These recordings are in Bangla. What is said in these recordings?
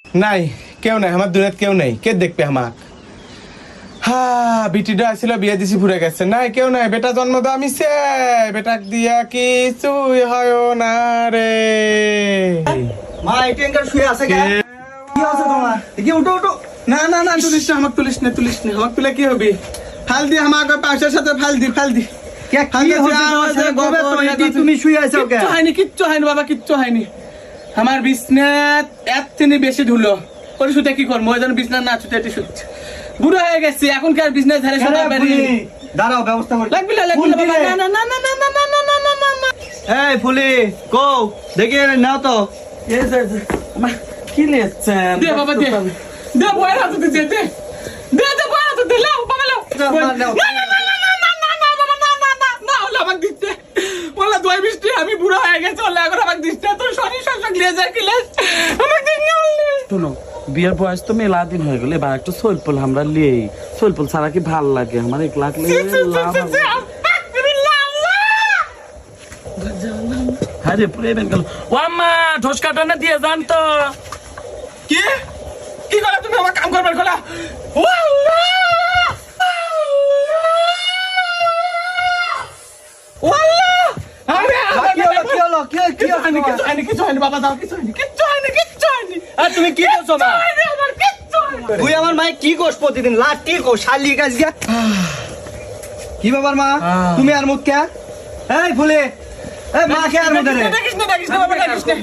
নাই কেউ নাই আমার দুনিয়াত কেউ নাই কে দেখবে আমাক বিটিটা আসছিল বিয়ে দিছি ফুরে গেছে নাই কেউ নাই বেটা জন্ম দাও আমি সে বেটাক দিয়া কিছুই হয় না রে মা এটেঙ্গার শুয়ে আছে কে কি আছে তোমার কি উঠো উঠো না না না তুলিস না আমাক তুলে কি হবে ফাল দি আমাক পাশের সাথে ফাল দি কে কি হচ্ছে গবে তো এটি তুমি শুয়ে আছো কে কিচ্ছু হয়নি বাবা কিচ্ছু হয়নি আমার বিছনাত এক তিনি বেশি ধুলো পরিশুতে কি করবো ওই জন্য বিছনাত না ছুটে শুচ্ছে বুড়ো হয়ে গেছি এখন কি আর বিজনেস ধারে সদা বাড়ি দাঁড়াও ব্যবস্থা করি লাগবি বাবা না না না না না না না না না না না এই ফুলি কো দেখি নাও তো এই যে মা কি লেছেন দে বাবা দে দে বয় হাতে দে দে দে দে বয় হাতে দে লাও বাবা লাও না না না না না না না বাবা না না না না ওলা আমাকে দিতে ওলা দই মিষ্টি আমি বুড়ো হয়ে গেছি ওলা এখন আমাকে দিতে তো শরীর শাসক নিয়ে যায় কি লেছ আমাকে দিন না শোনো বিয়ের বয়স তো মেলা দিন হয়ে গেল এবার একটু সোলপুল আমরা লিয়ে সোলপুল ছাড়া কি ভাল লাগে আমার এক লাখ আরে প্রেমের গেল ও আম্মা ঢোস কাটানো দিয়ে যান তো কি কি করে তুমি আমার কাম করবার কলা ও আল্লাহ ও আল্লাহ কি হলো কিছু হয়নি বাবা দাও কিছু হয়নি আর তুমি কি করছো মা আমার কিচ্ছু হয়নি তুই আমার মাই কি করছ প্রতিদিন লাঠি কো শালি কাজ গিয়া কি বাবার মা তুমি আর মুখ কে এই ফুলে এই মা কে আর মুখ রে দেখিস না বাবা দেখিস না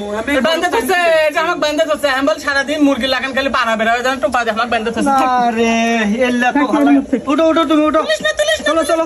বান্দে থছে যে আমাক বান্দে থছে আমি বল সারা দিন মুরগি লাগান খালি পানা বের হয় জানো তো বাদে আমাক বান্দে থছে আরে এল্লা তো উঠো তুমি উঠো চলো